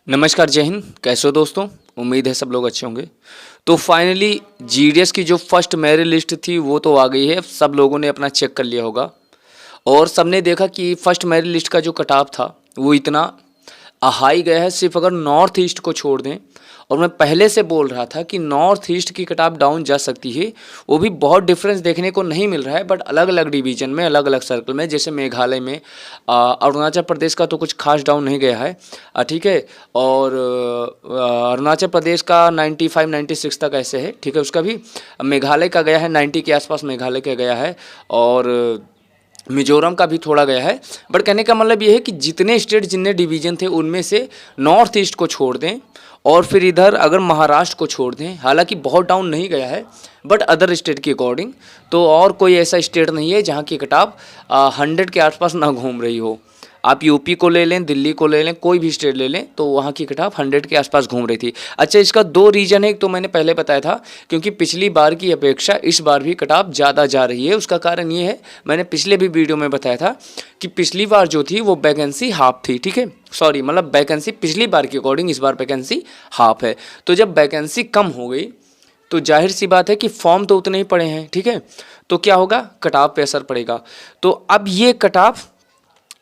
नमस्कार, जय हिंद। कैसे हो दोस्तों? उम्मीद है सब लोग अच्छे होंगे। तो फाइनली जीडीएस की जो फर्स्ट मेरिट लिस्ट थी वो तो आ गई है। सब लोगों ने अपना चेक कर लिया होगा और सबने देखा कि फर्स्ट मेरिट लिस्ट का जो कट ऑफ था वो इतना हाई गया है। सिर्फ अगर नॉर्थ ईस्ट को छोड़ दें, और मैं पहले से बोल रहा था कि नॉर्थ ईस्ट की कट ऑफ डाउन जा सकती है। वो भी बहुत डिफरेंस देखने को नहीं मिल रहा है, बट अलग अलग डिवीजन में, अलग अलग सर्कल में, जैसे मेघालय में, अरुणाचल प्रदेश का तो कुछ खास डाउन नहीं गया है, ठीक है। और अरुणाचल प्रदेश का 95 96 तक ऐसे है, ठीक है। उसका भी मेघालय का गया है 90 के आसपास, मेघालय का गया है। और मिजोरम का भी थोड़ा गया है। बट कहने का मतलब ये है कि जितने स्टेट, जितने डिवीज़न थे, उनमें से नॉर्थ ईस्ट को छोड़ दें और फिर इधर अगर महाराष्ट्र को छोड़ दें, हालांकि बहुत डाउन नहीं गया है बट अदर स्टेट के अकॉर्डिंग, तो और कोई ऐसा स्टेट नहीं है जहां की कट ऑफ 100 के आसपास ना घूम रही हो। आप यूपी को ले लें, दिल्ली को ले लें, कोई भी स्टेट ले लें, तो वहाँ की कट ऑफ 100 के आसपास घूम रही थी। अच्छा, इसका दो रीज़न है। एक तो मैंने पहले बताया था, क्योंकि पिछली बार की अपेक्षा इस बार भी कट ऑफ ज़्यादा जा रही है। उसका कारण ये है, मैंने पिछले भी वीडियो में बताया था कि पिछली बार जो थी वो वैकेंसी हाफ थी, ठीक है। सॉरी, मतलब वैकेंसी पिछली बार के अकॉर्डिंग इस बार वैकेंसी हाफ है। तो जब वैकेंसी कम हो गई तो जाहिर सी बात है कि फॉर्म तो उतने ही पड़े हैं, ठीक है। तो क्या होगा, कट ऑफ पे असर पड़ेगा। तो अब ये कट ऑफ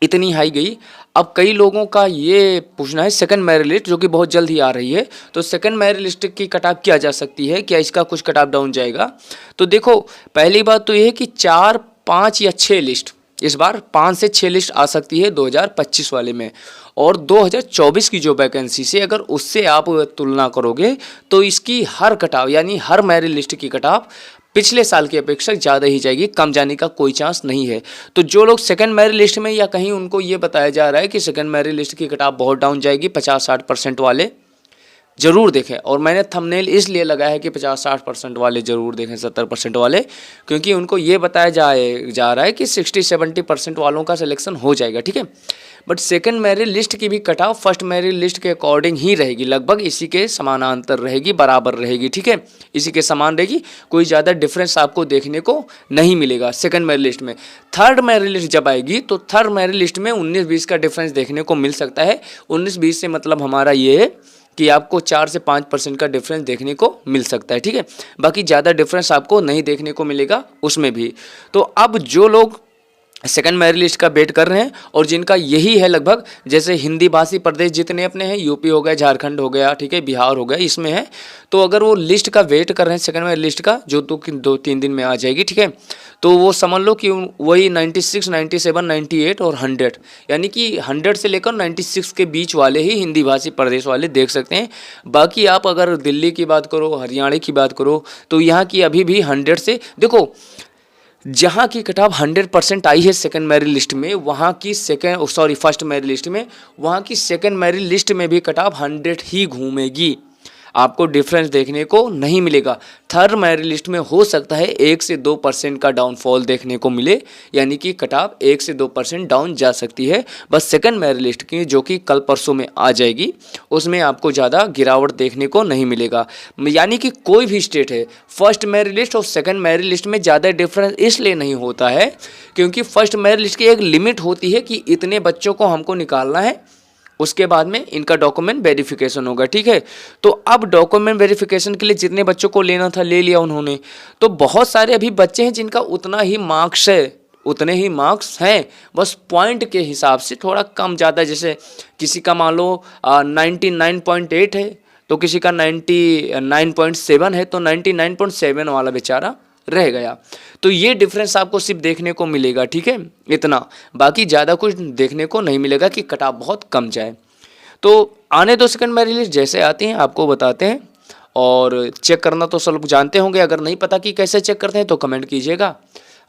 इतनी हाई गई। अब कई लोगों का ये पूछना है सेकंड मेरिट लिस्ट जो कि बहुत जल्द ही आ रही है, तो सेकंड मेरिट लिस्ट की कट ऑफ क्या जा सकती है, क्या इसका कुछ कट ऑफ डाउन जाएगा? तो देखो, पहली बात तो ये है कि 4, 5 या 6 लिस्ट, इस बार 5 से 6 लिस्ट आ सकती है 2025 वाले में। और 2024 की जो वैकेंसी से अगर उससे आप तुलना करोगे तो इसकी हर कट ऑफ, यानी हर मेरिट लिस्ट की कट ऑफ पिछले साल की अपेक्षा ज़्यादा ही जाएगी, कम जाने का कोई चांस नहीं है। तो जो लोग सेकंड मेरिट लिस्ट में, या कहीं उनको ये बताया जा रहा है कि सेकंड मेरिट लिस्ट की कट ऑफ बहुत डाउन जाएगी, 50-60% वाले ज़रूर देखें। और मैंने थंबनेल इसलिए लगाया है कि 50-60% वाले ज़रूर देखें, 70% वाले, क्योंकि उनको ये बताया जा रहा है कि 60-70% वालों का सिलेक्शन हो जाएगा, ठीक है। बट सेकंड मेरिट लिस्ट की भी cut off first merit list के अकॉर्डिंग ही रहेगी, लगभग इसी के समानांतर रहेगी, बराबर रहेगी, ठीक है। इसी के समान रहेगी, कोई ज़्यादा डिफरेंस आपको देखने को नहीं मिलेगा सेकंड मेरिट लिस्ट में। थर्ड मेरिट लिस्ट जब आएगी तो थर्ड मेरिट लिस्ट में 19-20 का डिफरेंस देखने को मिल सकता है। 19-20 से मतलब हमारा ये है कि आपको 4 से 5% का डिफरेंस देखने को मिल सकता है, ठीक है। बाकी ज़्यादा डिफरेंस आपको नहीं देखने को मिलेगा उसमें भी। तो अब जो लोग सेकंड मेरिट लिस्ट का वेट कर रहे हैं और जिनका यही है लगभग, जैसे हिंदी भाषी प्रदेश जितने अपने हैं, यूपी हो गया, झारखंड हो गया, ठीक है, बिहार हो गया, इसमें है, तो अगर वो लिस्ट का वेट कर रहे हैं सेकंड मेरिट लिस्ट का, जो 2-3 दिन में आ जाएगी, ठीक है, तो वो समझ लो कि वही 96, 97, 98 और 100, यानी कि 100 से लेकर 96 के बीच वाले ही हिंदी भाषी प्रदेश वाले देख सकते हैं। बाकी आप अगर दिल्ली की बात करो, हरियाणा की बात करो, तो यहाँ की अभी भी 100 से, देखो, जहाँ की कट ऑफ 100% आई है सेकंड मेरिट लिस्ट में, वहाँ की फर्स्ट मेरिट लिस्ट में, वहाँ की सेकंड मेरिट लिस्ट में भी कट ऑफ 100 ही घूमेगी, आपको डिफरेंस देखने को नहीं मिलेगा। थर्ड मेरिट लिस्ट में हो सकता है 1 से 2% का डाउनफॉल देखने को मिले, यानी कि कट ऑफ 1 से 2% डाउन जा सकती है। बस सेकंड मेरिट लिस्ट की, जो कि कल परसों में आ जाएगी, उसमें आपको ज़्यादा गिरावट देखने को नहीं मिलेगा। यानी कि कोई भी स्टेट है, फर्स्ट मेरिट लिस्ट और सेकंड मेरिट लिस्ट में ज़्यादा डिफरेंस इसलिए नहीं होता है क्योंकि फर्स्ट मेरिट लिस्ट की एक लिमिट होती है कि इतने बच्चों को हमको निकालना है, उसके बाद में इनका डॉक्यूमेंट वेरिफिकेशन होगा, ठीक है। तो अब डॉक्यूमेंट वेरिफिकेशन के लिए जितने बच्चों को लेना था ले लिया उन्होंने। तो बहुत सारे अभी बच्चे हैं जिनका उतना ही मार्क्स है, उतने ही मार्क्स हैं, बस पॉइंट के हिसाब से थोड़ा कम ज़्यादा, जैसे किसी का मान लो 99.8 है तो किसी का 99.7 है, तो 99.7 वाला बेचारा रह गया। तो ये डिफरेंस आपको सिर्फ देखने को मिलेगा, ठीक है, इतना। बाकी ज़्यादा कुछ देखने को नहीं मिलेगा कि कट ऑफ बहुत कम जाए। तो आने दो सेकंड मेरिट लिस्ट, जैसे आती हैं आपको बताते हैं। और चेक करना तो सब लोग जानते होंगे, अगर नहीं पता कि कैसे चेक करते हैं तो कमेंट कीजिएगा,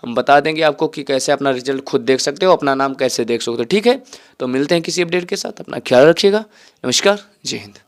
हम बता देंगे आपको कि कैसे अपना रिजल्ट खुद देख सकते हो, अपना नाम कैसे देख सकते हो, ठीक है। तो मिलते हैं किसी अपडेट के साथ, अपना ख्याल रखिएगा। नमस्कार, जय हिंद।